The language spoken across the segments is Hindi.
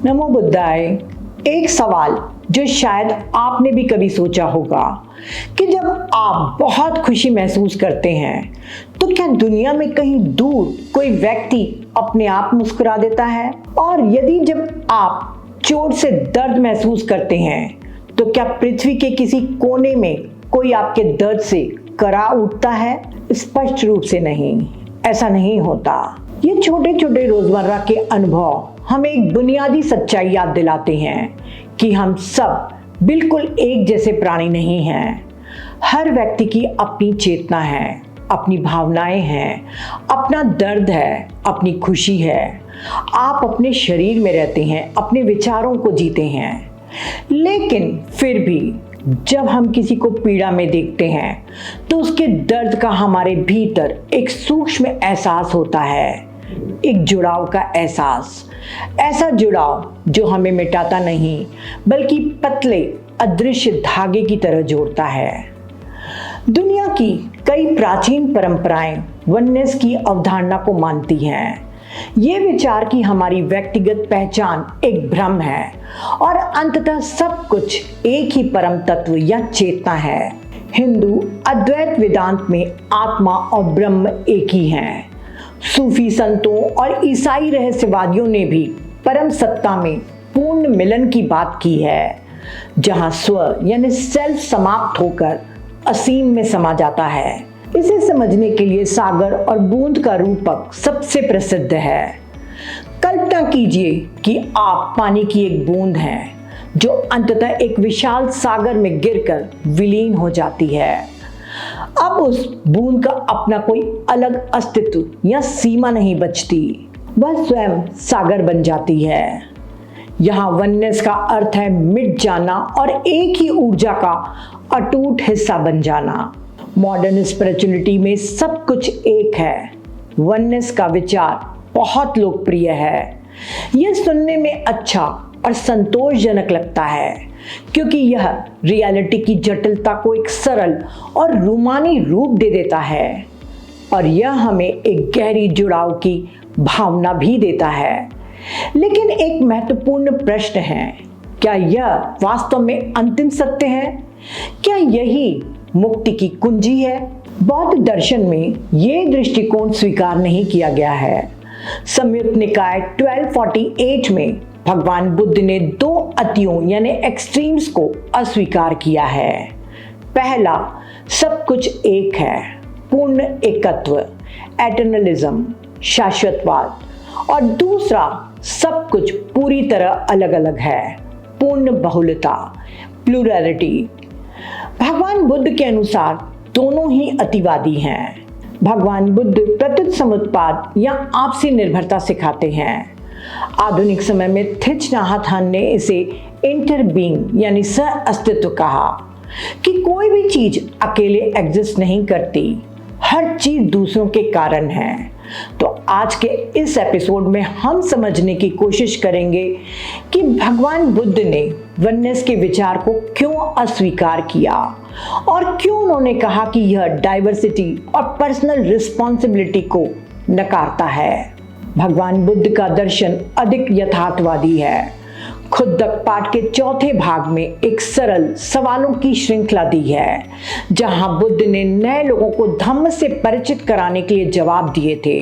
नमो बुद्धाय। एक सवाल जो शायद आपने भी कभी सोचा होगा कि जब आप बहुत खुशी महसूस करते हैं तो क्या दुनिया में कहीं दूर कोई व्यक्ति अपने आप मुस्कुरा देता है, और यदि जब आप चोट से दर्द महसूस करते हैं तो क्या पृथ्वी के किसी कोने में कोई आपके दर्द से करा उठता है? स्पष्ट रूप से नहीं, ऐसा नहीं होता। ये छोटे छोटे रोजमर्रा के अनुभव हमें एक बुनियादी सच्चाई याद दिलाते हैं कि हम सब बिल्कुल एक जैसे प्राणी नहीं हैं। हर व्यक्ति की अपनी चेतना है, अपनी भावनाएं हैं, अपना दर्द है, अपनी खुशी है। आप अपने शरीर में रहते हैं, अपने विचारों को जीते हैं, लेकिन फिर भी जब हम किसी को पीड़ा में देखते हैं तो उसके दर्द का हमारे भीतर एक सूक्ष्म एहसास होता है, एक जुड़ाव का एहसास। ऐसा जुड़ाव जो हमें मिटाता नहीं बल्कि पतले अदृश्य धागे की तरह जोड़ता है। दुनिया की कई प्राचीन परंपराएं वननेस की अवधारणा को मानती हैं। ये विचार कि हमारी व्यक्तिगत पहचान एक भ्रम है और अंततः सब कुछ एक ही परम तत्व या चेतना है। हिंदू अद्वैत वेदांत में आत्मा और ब्रह्म एक ही हैं। सूफी संतों और ईसाई रहस्यवादियों ने भी परम सत्ता में पूर्ण मिलन की बात की है, जहां स्व यानी सेल्फ समाप्त होकर असीम में समा जाता है। इसे समझने के लिए सागर और बूंद का रूपक सबसे प्रसिद्ध है। कल्पना कीजिए कि आप पानी की एक बूंद हैं जो अंततः एक विशाल सागर में गिरकर विलीन हो जाती है। अब उस बूंद का अपना कोई अलग अस्तित्व या सीमा नहीं बचती, वह स्वयं सागर बन जाती है। यहाँ वननेस का अर्थ है मिट जाना और एक ही ऊर्जा का अटूट हिस्सा बन जाना। मॉडर्न स्पिरिचुअलिटी में सब कुछ एक है। वननेस का विचार बहुत लोकप्रिय है। यह सुनने में अच्छा और संतोषजनक लगता है क्योंकि यह रियलिटी की जटिलता को एक सरल और रूमानी रूप दे देता है, और यह हमें एक गहरी जुड़ाव की भावना भी देता है। लेकिन एक महत्वपूर्ण प्रश्न है, क्या यह वास्तव में अंतिम सत्य है? क्या यही मुक्ति की कुंजी है? बौद्ध दर्शन में यह दृष्टिकोण स्वीकार नहीं किया गया है। संयुक्त निकाय 1248 में भगवान बुद्ध ने दो अतियों यानी एक्सट्रीम्स को अस्वीकार किया है। पहला, सब कुछ एक है, पूर्ण एकत्व, एटर्नलिज्म, शाश्वतवाद, और दूसरा, सब कुछ पूरी तरह अलग अलग है, पूर्ण बहुलता, प्लुरलिटी। भगवान बुद्ध के अनुसार दोनों ही अतिवादी हैं। भगवान बुद्ध प्रत्युत समुत्पाद या आपसी निर्भरता सिखाते हैं। आधुनिक समय में थिच नाथ हन ने इसे इंटरबीइंग यानी सह अस्तित्व कहा कि कोई भी चीज अकेले एग्जिस्ट नहीं करती, हर चीज दूसरों के कारण है। तो आज के इस एपिसोड में हम समझने की कोशिश करेंगे कि भगवान बुद्ध ने वननेस के विचार को क्यों अस्वीकार किया और क्यों उन्होंने कहा कि यह डाइवर्सिटी और पर्सनल रिस्पॉन्सिबिलिटी को नकारता है। भगवान बुद्ध का दर्शन अधिक यथार्थवादी है। खुद्दक पाठ के चौथे भाग में एक सरल सवालों की श्रृंखला दी है, जहां बुद्ध ने नए लोगों को धम्म से परिचित कराने के लिए जवाब दिए थे।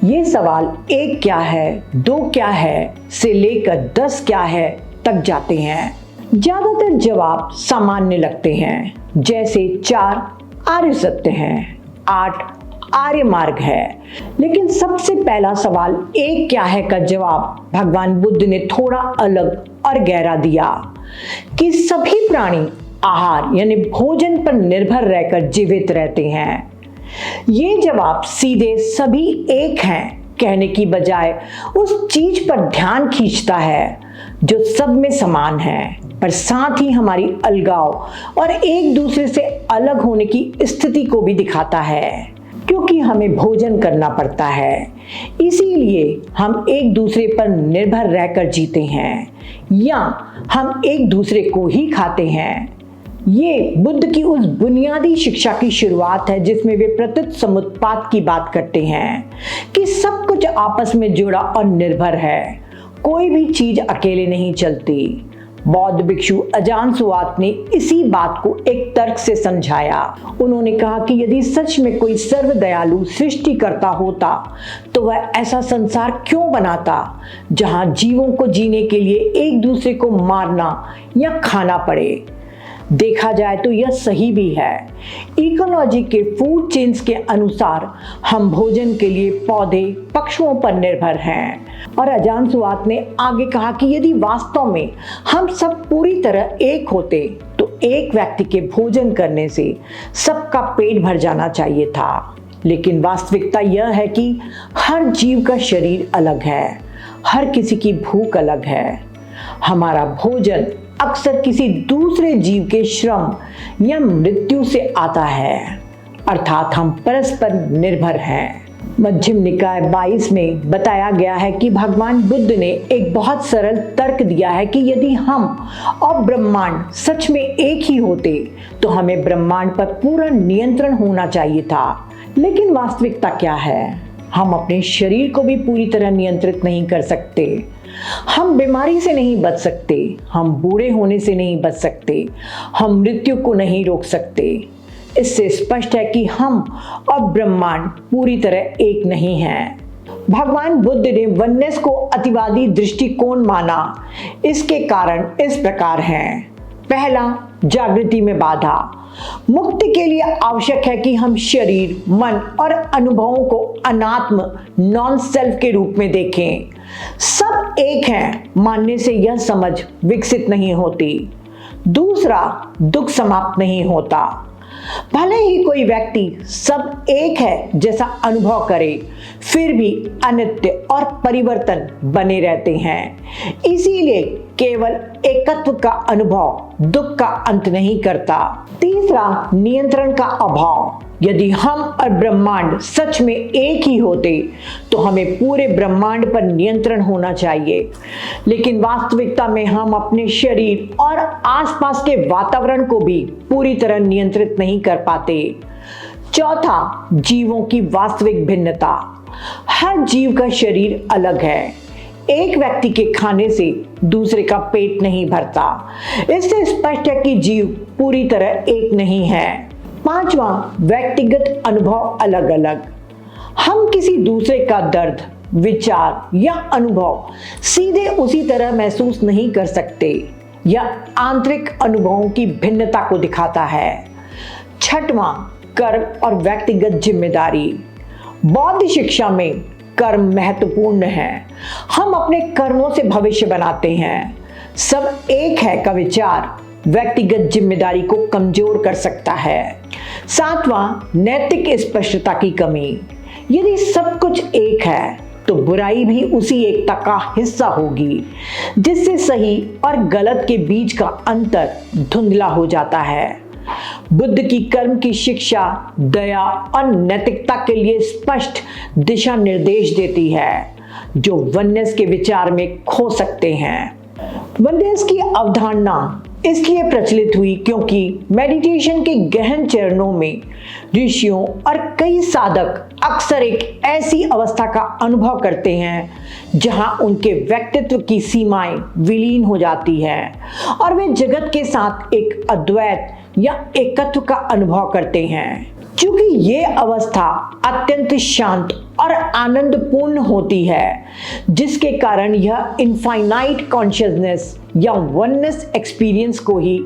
ये सवाल एक क्या है, दो क्या है से लेकर 10 क्या है तक जाते हैं। ज्यादातर जवाब सामान्य लगते हैं, जैसे 4 आर्य सत्य हैं, 8 आर्य मार्ग है। लेकिन सबसे पहला सवाल एक क्या है का जवाब भगवान बुद्ध ने थोड़ा अलग और गहरा दिया कि सभी प्राणी आहार यानी भोजन पर निर्भर रहकर जीवित रहते हैं। ये जवाब सीधे सभी एक हैं कहने की बजाय उस चीज पर ध्यान खींचता है जो सब में समान है, पर साथ ही हमारी अलगाव और एक दूसरे से अलग होने की स्थिति को भी दिखाता है। क्योंकि हमें भोजन करना पड़ता है, इसीलिए हम एक दूसरे पर निर्भर रहकर जीते हैं या हम एक दूसरे को ही खाते हैं। ये बुद्ध की उस बुनियादी शिक्षा की शुरुआत है जिसमें वे प्रत्युत समुत्पाद की बात करते हैं कि सब कुछ आपस में जुड़ा और निर्भर है। कोई भी चीज अकेले नहीं चलती। बौद्ध भिक्षु अजानसुआत ने इसी बात को एक तर्क से समझाया। उन्होंने कहा कि यदि सच में कोई सर्वदयालु सृष्टिकर्ता होता तो वह ऐसा संसार क्यों बनाता जहां जीवों को जीने के लिए एक दूसरे को मारना या खाना पड़े। देखा जाए तो यह सही भी है। इकोलॉजी के फूड चेन्स के अनुसार हम भोजन के लिए पौधे पशुओं पर निर्भर हैं। और अजानसुआत ने आगे कहा कि यदि वास्तव में हम सब पूरी तरह एक होते तो एक व्यक्ति के भोजन करने से सबका पेट भर जाना चाहिए था। लेकिन वास्तविकता यह है कि हर जीव का शरीर अलग है, हर किसी की भूख अलग है। हमारा भोजन अक्सर किसी दूसरे जीव के श्रम या मृत्यु से आता है, अर्थात हम परस्पर निर्भर हैं। मध्यम निकाय 22 में बताया गया है कि भगवान बुद्ध ने एक बहुत सरल तर्क दिया है कि यदि हम और ब्रह्मांड सच में एक ही होते तो हमें ब्रह्मांड पर पूरा नियंत्रण होना चाहिए था। लेकिन वास्तविकता क्या है? हम अपने शरीर को भी पूरी तरह नियंत्रित नहीं कर सकते। हम बीमारी से नहीं बच सकते, हम बूढ़े होने से नहीं बच सकते, हम मृत्यु को नहीं रोक सकते। इससे स्पष्ट है कि हम और ब्रह्मांड पूरी तरह एक नहीं हैं। भगवान बुद्ध ने वननेस को अतिवादी दृष्टिकोण माना। इसके कारण इस प्रकार हैं। पहला, जागृति में बाधा। मुक्ति के लिए आवश्यक है कि हम शरीर, मन और अनुभवों को अनात्म नॉन सेल्फ के रूप में देखें। सब एक हैं मानने से यह समझ विकसित नहीं होती। दूसरा, दुख समाप्त नहीं होता। भले ही कोई व्यक्ति सब एक है जैसा अनुभव करे, फिर भी अनित्य और परिवर्तन बने रहते हैं। इसीलिए केवल एकत्व का अनुभव दुख का अंत नहीं करता। तीसरा, नियंत्रण का अभाव। यदि हम और ब्रह्मांड सच में एक ही होते तो हमें पूरे ब्रह्मांड पर नियंत्रण होना चाहिए। लेकिन वास्तविकता में हम अपने शरीर और आसपास के वातावरण को भी पूरी तरह नियंत्रित नहीं कर पाते। चौथा, जीवों की वास्तविक भिन्नता। हर जीव का शरीर अलग है। एक व्यक्ति के खाने से दूसरे का पेट नहीं भरता। इससे स्पष्ट है कि जीव पूरी तरह एक नहीं है। पांचवा, व्यक्तिगत अनुभव अलग अलग। हम किसी दूसरे का दर्द, विचार या अनुभव सीधे उसी तरह महसूस नहीं कर सकते। यह आंतरिक अनुभवों की भिन्नता को दिखाता है। छठवां, कर्म और व्यक्तिगत जिम्मेदारी। बौद्ध शिक्षा में कर्म महत्वपूर्ण है। हम अपने कर्मों से भविष्य बनाते हैं। सब एक है का विचार व्यक्तिगत जिम्मेदारी को कमजोर कर सकता है। सातवां, नैतिक स्पष्टता की कमी। यदि सब कुछ एक है तो बुराई भी उसी एकता का हिस्सा होगी, जिससे सही और गलत के बीच का अंतर धुंधला हो जाता है। बुद्ध की कर्म की शिक्षा दया और नैतिकता के लिए स्पष्ट दिशा निर्देश देती है, जो वननेस के विचार में खो सकते हैं। वननेस की अवधारणा इसलिए प्रचलित हुई क्योंकि मेडिटेशन के गहन चरणों में ऋषियों और कई साधक अक्सर एक ऐसी अवस्था का अनुभव करते हैं जहां उनके व्यक्तित्व की सीमाएं विलीन हो जाती हैं और वे जगत के साथ एक अद्वैत या एकत्व का अनुभव करते हैं। क्योंकि ये अवस्था अत्यंत शांत और आनंदपूर्ण होती है, जिसके कारण यह इनफाइनाइट कॉन्शियसनेस या वननेस एक्सपीरियंस को ही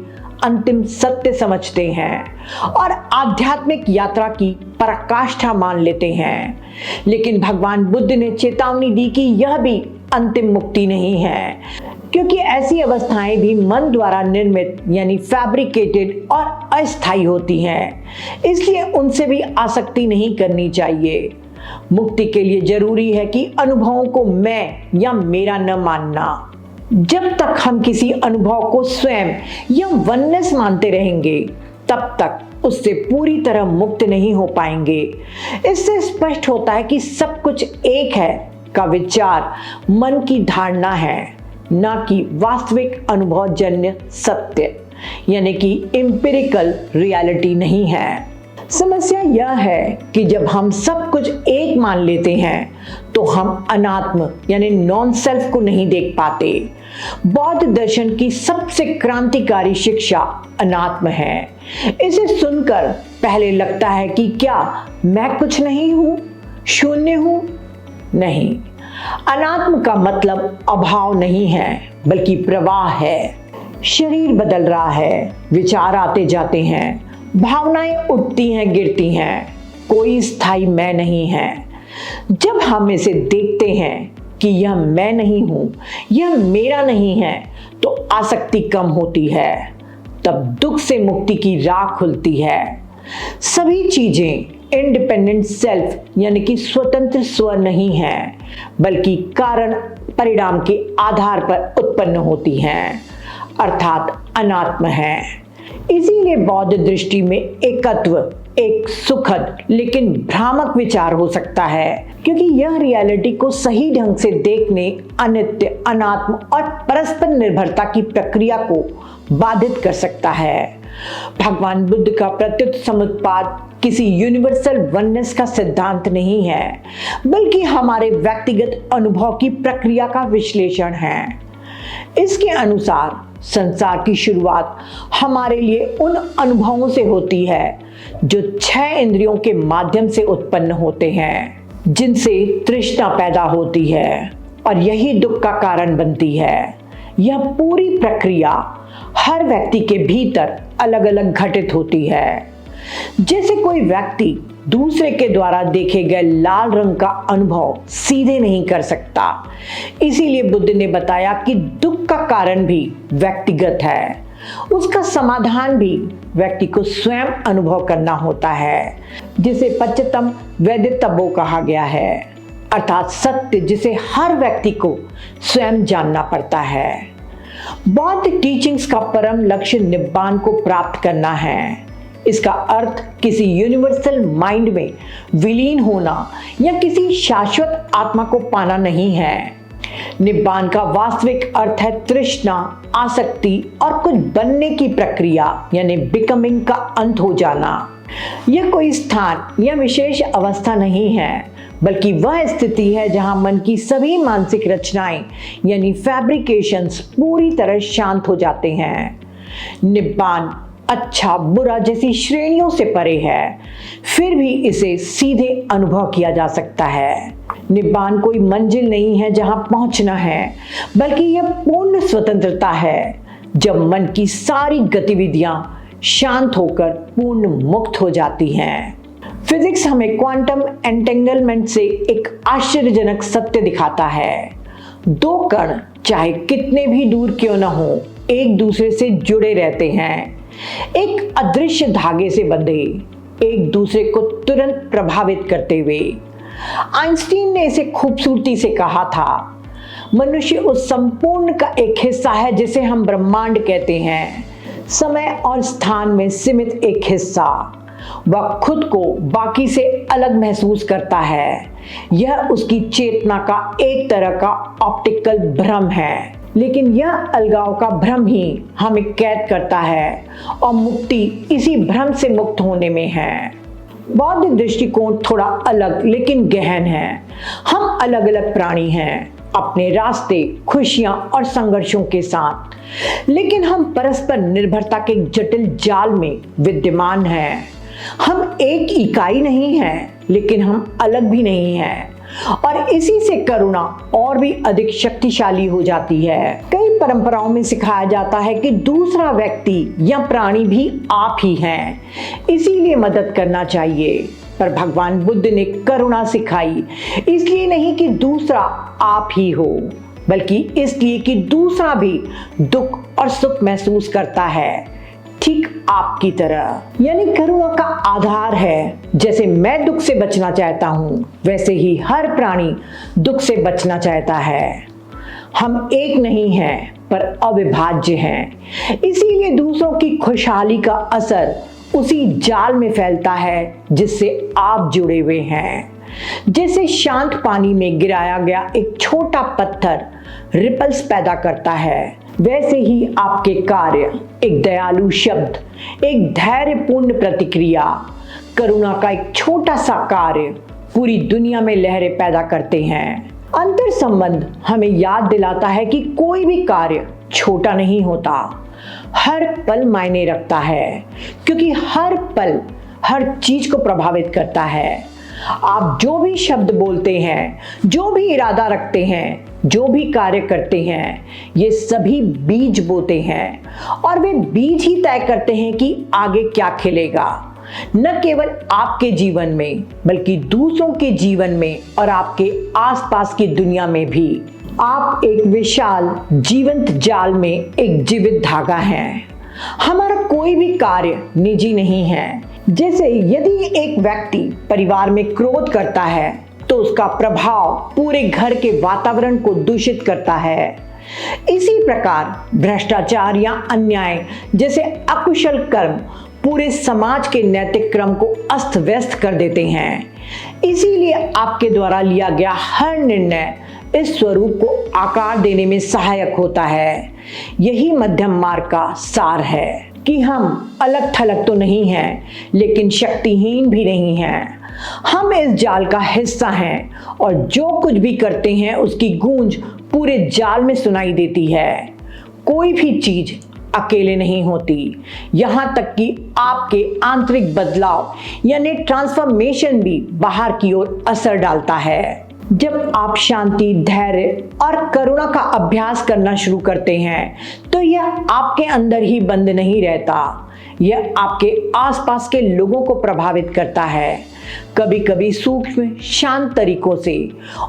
अंतिम सत्य समझते हैं और आध्यात्मिक यात्रा की पराकाष्ठा मान लेते हैं। लेकिन भगवान बुद्ध ने चेतावनी दी कि यह भी अंतिम मुक्ति नहीं है, क्योंकि ऐसी अवस्थाएं भी मन द्वारा निर्मित यानी फैब्रिकेटेड और अस्थायी होती हैं। इसलिए उनसे भी आसक्ति नहीं करनी चाहिए। मुक्ति के लिए जरूरी है कि अनुभवों को मैं या मेरा न मानना। जब तक हम किसी अनुभव को स्वयं या वननेस मानते रहेंगे, तब तक उससे पूरी तरह मुक्त नहीं हो पाएंगे। इससे स्पष्ट होता है कि सब कुछ एक है का विचार मन की धारणा है, न कि वास्तविक अनुभवजन्य सत्य यानी कि एम्पिरिकल रियलिटी नहीं है। समस्या यह है कि जब हम सब कुछ एक मान लेते हैं तो हम अनात्म यानी नॉन सेल्फ को नहीं देख पाते। बौद्ध दर्शन की सबसे क्रांतिकारी शिक्षा अनात्म है। इसे सुनकर पहले लगता है कि क्या मैं कुछ नहीं हूं, शून्य हूं? नहीं, अनात्म का मतलब अभाव नहीं है बल्कि प्रवाह है। शरीर बदल रहा है, विचार आते जाते हैं, भावनाएं उठती हैं गिरती हैं, कोई स्थायी मैं नहीं है। जब हम इसे देखते हैं कि यह मैं नहीं हूं, यह मेरा नहीं है, तो आसक्ति कम होती है। तब दुख से मुक्ति की राह खुलती है। सभी चीजें इंडिपेंडेंट सेल्फ यानी कि स्वतंत्र स्व नहीं है, बल्कि कारण परिणाम के आधार पर उत्पन्न होती हैं, अर्थात अनात्म है। इसीलिए बौद्ध दृष्टि में एकत्व एक सुखद लेकिन भ्रामक विचार हो सकता है, क्योंकि यह रियलिटी को सही ढंग से देखने, अनित्य, अनात्म और परस्पर निर्भरता की प्रक्रिया को बाधित कर सकता है। भगवान बुद्ध का प्रत्युत समुत्पाद किसी यूनिवर्सल वननेस का सिद्धांत नहीं है, बल्कि हमारे व्यक्तिगत अनुभव की प्रक्रिया का विश्लेषण है। इसके अनुसार संसार की शुरुआत हमारे लिए उन अनुभवों से होती है जो 6 इंद्रियों के माध्यम से उत्पन्न होते हैं, जिनसे तृष्णा पैदा होती है और यही दुख का कारण बनती है। यह पूरी प्रक्रिया हर व्यक्ति के भीतर अलग अलग घटित होती है। जैसे कोई व्यक्ति दूसरे के द्वारा देखे गए लाल रंग का अनुभव सीधे नहीं कर सकता, इसीलिए बुद्ध ने बताया कि दुख का कारण भी व्यक्तिगत है, उसका समाधान भी व्यक्ति को स्वयं अनुभव करना होता है, जिसे पच्चतम वेदितव्यो कहा गया है, अर्थात सत्य जिसे हर व्यक्ति को स्वयं जानना पड़ता है। बौद्ध टीचिंग्स का परम लक्ष्य निब्बान को प्राप्त करना है। इसका अर्थ किसी यूनिवर्सल माइंड में विलीन होना या किसी शाश्वत आत्मा को पाना नहीं है। निब्बान का वास्तविक अर्थ है तृष्णा, आसक्ति और कुछ बनने की प्रक्रिया यानी बिकमिंग का अंत हो जाना। यह कोई स्थान या विशेष अवस्था नहीं है, बल्कि वह स्थिति है जहां मन की सभी मानसिक रचनाएं यानी फैब्रिकेशंस पूरी तरह शांत हो जाते हैं। निब्बान अच्छा बुरा जैसी श्रेणियों से परे है, फिर भी इसे सीधे अनुभव किया जा सकता है। निब्बान कोई मंजिल नहीं है जहां पहुंचना है, बल्कि यह पूर्ण स्वतंत्रता है जब मन की सारी गतिविधियां शांत होकर पूर्ण मुक्त हो जाती हैं। फिजिक्स हमें क्वांटम एंटेंगलमेंट से एक आश्चर्यजनक सत्य दिखाता है। 2 कण चाहे कितने भी दूर क्यों न हो, एक दूसरे से जुड़े रहते हैं, एक अदृश्य धागे से बंधे, एक दूसरे को तुरंत प्रभावित करते हुए। आइंस्टीन ने इसे खूबसूरती से कहा था, मनुष्य उस संपूर्ण का एक हिस्सा है जिसे हम ब्रह्मांड कहते हैं, समय और स्थान में सीमित एक हिस्सा। वह खुद को बाकी से अलग महसूस करता है। यह उसकी चेतना का एक तरह का ऑप्टिकल भ्रम है, लेकिन यह अलगाव का भ्रम ही हमें कैद करता है और मुक्ति इसी भ्रम से मुक्त होने में है। बौद्ध दृष्टिकोण थोड़ा अलग लेकिन गहन है। हम अलग अलग प्राणी हैं, अपने रास्ते, खुशियां और संघर्षों के साथ, लेकिन हम परस्पर निर्भरता के जटिल जाल में विद्यमान हैं। हम एक इकाई नहीं हैं, लेकिन हम अलग भी नहीं हैं, और इसी से करुणा और भी अधिक शक्तिशाली हो जाती है। कई परंपराओं में सिखाया जाता है कि दूसरा व्यक्ति या प्राणी भी आप ही हैं, इसीलिए मदद करना चाहिए। पर भगवान बुद्ध ने करुणा सिखाई, इसलिए नहीं कि दूसरा आप ही हो, बल्कि इसलिए कि दूसरा भी दुख और सुख महसूस करता है, ठीक आपकी तरह। यानी करुणा का आधार है, जैसे मैं दुख से बचना चाहता हूँ, वैसे ही हर प्राणी दुख से बचना चाहता है। हम एक नहीं हैं, पर अविभाज्य हैं। इसीलिए दूसरों की खुशहाली का असर उसी जाल में फैलता है जिससे आप जुड़े हुए हैं। जैसे शांत पानी में गिराया गया एक छोटा पत्थर रिपल्स पैदा करता है, वैसे ही आपके कार्य, एक दयालु शब्द, एक धैर्यपूर्ण प्रतिक्रिया, करुणा का एक छोटा सा कार्य पूरी दुनिया में लहरें पैदा करते हैं। अंतर संबंध हमें याद दिलाता है कि कोई भी कार्य छोटा नहीं होता, हर पल मायने रखता है, क्योंकि हर पल हर चीज को प्रभावित करता है। आप जो भी शब्द बोलते हैं, जो भी इरादा रखते हैं, जो भी कार्य करते हैं, ये सभी बीज बोते हैं और वे बीज ही तय करते हैं कि आगे क्या खिलेगा, न केवल आपके जीवन में बल्कि दूसरों के जीवन में और आपके आसपास की दुनिया में भी। आप एक विशाल जीवंत जाल में एक जीवित धागा हैं। हमारा कोई भी कार्य निजी नहीं है। जैसे यदि एक व्यक्ति परिवार में क्रोध करता है तो उसका प्रभाव पूरे घर के वातावरण को दूषित करता है। इसी प्रकार भ्रष्टाचार या अन्याय जैसे अकुशल कर्म पूरे समाज के नैतिक क्रम को अस्त व्यस्त कर देते हैं। इसीलिए आपके द्वारा लिया गया हर निर्णय इस स्वरूप को आकार देने में सहायक होता है। यही मध्यम मार्ग का सार है कि हम अलग थलग तो नहीं हैं, लेकिन शक्तिहीन भी नहीं हैं। हम इस जाल का हिस्सा हैं और जो कुछ भी करते हैं उसकी गूंज पूरे जाल में सुनाई देती है। कोई भी चीज अकेले नहीं होती, यहाँ तक कि आपके आंतरिक बदलाव यानी ट्रांसफॉर्मेशन भी बाहर की ओर असर डालता है। जब आप शांति, धैर्य और करुणा का अभ्यास करना शुरू करते हैं तो यह आपके अंदर ही बंद नहीं रहता, यह आपके आसपास के लोगों को प्रभावित करता है, कभी कभी सूक्ष्म शांत तरीकों से,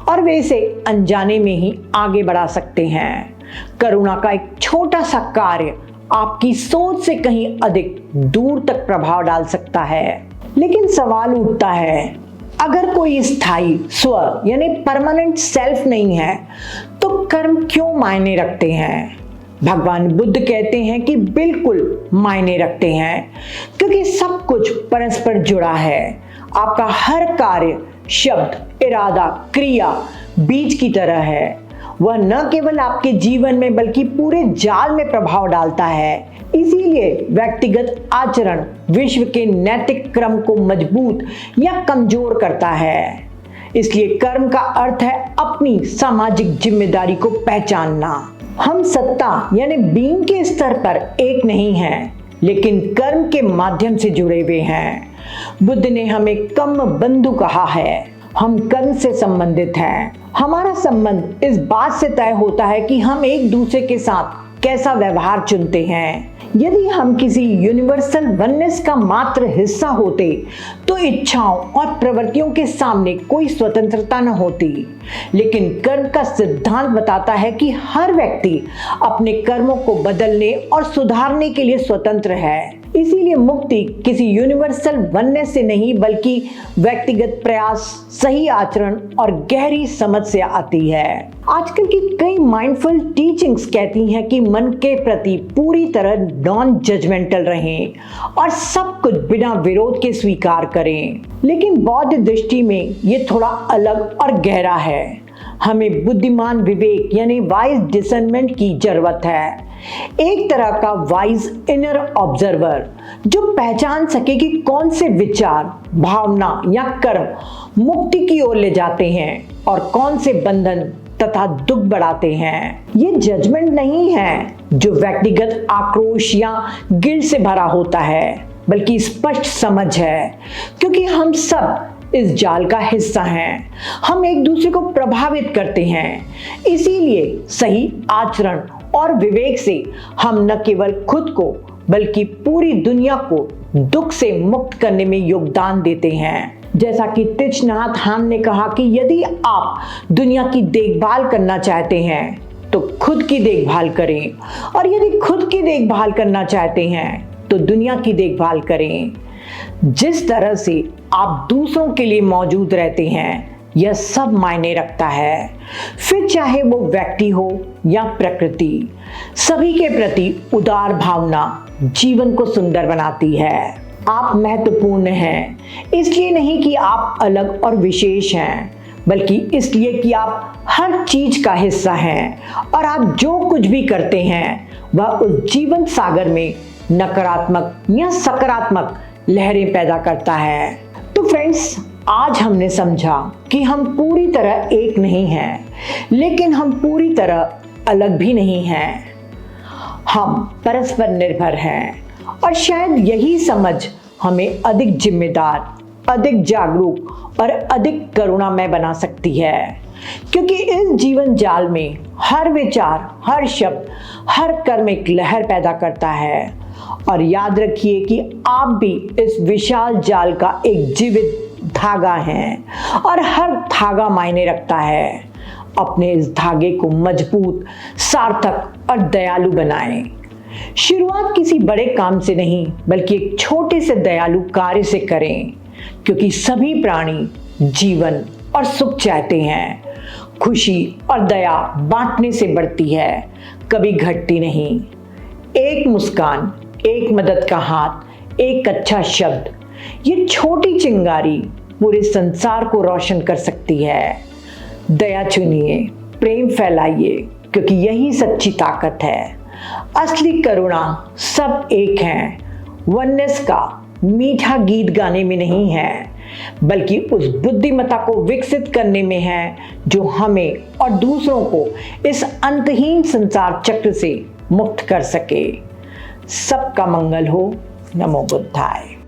और वे इसे अनजाने में ही आगे बढ़ा सकते हैं। करुणा का एक छोटा सा कार्य आपकी सोच से कहीं अधिक दूर तक प्रभाव डाल सकता है। लेकिन सवाल उठता है, अगर कोई स्थायी स्व यानी परमानेंट सेल्फ नहीं है तो कर्म क्यों मायने रखते हैं? भगवान बुद्ध कहते हैं कि बिल्कुल मायने रखते हैं, क्योंकि सब कुछ परस्पर जुड़ा है। आपका हर कार्य, शब्द, इरादा, क्रिया बीज की तरह है। वह न केवल आपके जीवन में बल्कि पूरे जाल में प्रभाव डालता है। इसीलिए व्यक्तिगत आचरण विश्व के नैतिक क्रम को मजबूत या कमजोर करता है। इसलिए कर्म का अर्थ है अपनी सामाजिक जिम्मेदारी को पहचानना। हम सत्ता यानी बीइंग के स्तर पर एक नहीं हैं, लेकिन कर्म के माध्यम से जुड़े हुए हैं। बुद्ध ने हमें कम बंधु कहा है। हम कर्म से संबंधित हैं। हमारा संबंध इस बात से तय होता है कि हम एक दूसरे के साथ कैसा व्यवहार चुनते हैं। यदि हम किसी यूनिवर्सल वननेस का मात्र हिस्सा होते तो इच्छाओं और प्रवृत्तियों के सामने कोई स्वतंत्रता न होती। लेकिन कर्म का सिद्धांत बताता है कि हर व्यक्ति अपने कर्मों को बदलने और सुधारने के लिए स्वतंत्र है। इसीलिए मुक्ति किसी यूनिवर्सल वननेस से नहीं बल्कि व्यक्तिगत प्रयास, सही आचरण और गहरी समझ से आती है। आजकल की कई माइंडफुल टीचिंग्स कहती हैं कि मन के प्रति पूरी तरह नॉन जजमेंटल रहें और सब कुछ बिना विरोध के स्वीकार करें। लेकिन बौद्ध दृष्टि में ये थोड़ा अलग और गहरा है। हमें बुद्धिमान विवेक यानी वाइज डिसर्नमेंट की जरूरत है। एक तरह का वाइज इनर ऑब्जर्वर जो पहचान सके कि कौन से विचार, भावना या कर्म मुक्ति की ओर ले जाते हैं और कौन से बंधन तथा दुख बढ़ाते हैं। ये जजमेंट नहीं है जो व्यक्तिगत आक्रोश या गिल्ट से भरा होता है, बल्कि स्पष्ट समझ है, क्योंकि हम सब इस जाल का हिस्सा हैं। हम एक दूसरे को प्रभावित करते हैं। इसीलिए सही आचरण और विवेक से हम न केवल खुद को बल्कि पूरी दुनिया को दुख से मुक्त करने में योगदान देते हैं। जैसा कि थीच नाथ हान ने कहा कि यदि आप दुनिया की देखभाल करना चाहते हैं तो खुद की देखभाल करें, और यदि खुद की देखभाल करना चाहते हैं तो दुनिया की देखभाल करें। जिस तरह से आप दूसरों के लिए मौजूद रहते हैं यह सब मायने रखता है। फिर चाहे वो व्यक्ति हो या प्रकृति, सभी के प्रति उदार भावना जीवन को सुंदर बनाती है। आप महत्वपूर्ण हैं, इसलिए नहीं कि आप अलग और विशेष हैं, बल्कि इसलिए कि आप हर चीज का हिस्सा हैं और आप जो कुछ भी करते हैं वह उस जीवन सागर में नकारात्मक या सकारात्मक लहरें पैदा करता है। तो फ्रेंड्स, आज हमने समझा कि हम पूरी तरह एक नहीं हैं, लेकिन हम पूरी तरह अलग भी नहीं हैं। हम परस्पर निर्भर हैं और शायद यही समझ हमें अधिक जिम्मेदार, अधिक जागरूक और अधिक करुणामय बना सकती है, क्योंकि इस जीवन जाल में हर विचार, हर शब्द, हर कर्म एक लहर पैदा करता है। और याद रखिए कि आप भी इस विशाल जाल का एक जीवित धागा हैं और हर धागा मायने रखता है। अपने इस धागे को मजबूत, सार्थक और दयालु बनाएं। शुरुआत किसी बड़े काम से नहीं, बल्कि एक छोटे से दयालु कार्य से करें, क्योंकि सभी प्राणी जीवन और सुख चाहते हैं। खुशी और दया बांटने से बढ़ती है, कभी घटती नहीं। एक मुस्कान, एक मदद का हाथ, एक अच्छा शब्द, ये छोटी चिंगारी पूरे संसार को रोशन कर सकती है। दया चुनिए, प्रेम फैलाइए, क्योंकि यही सच्ची ताकत है। असली करुणा सब एक हैं। वननेस का मीठा गीत गाने में नहीं है, बल्कि उस बुद्धिमत्ता को विकसित करने में है जो हमें और दूसरों को इस अंतहीन संसार चक्र से मुक्त कर सके। सबका मंगल हो। नमो बुद्धाय।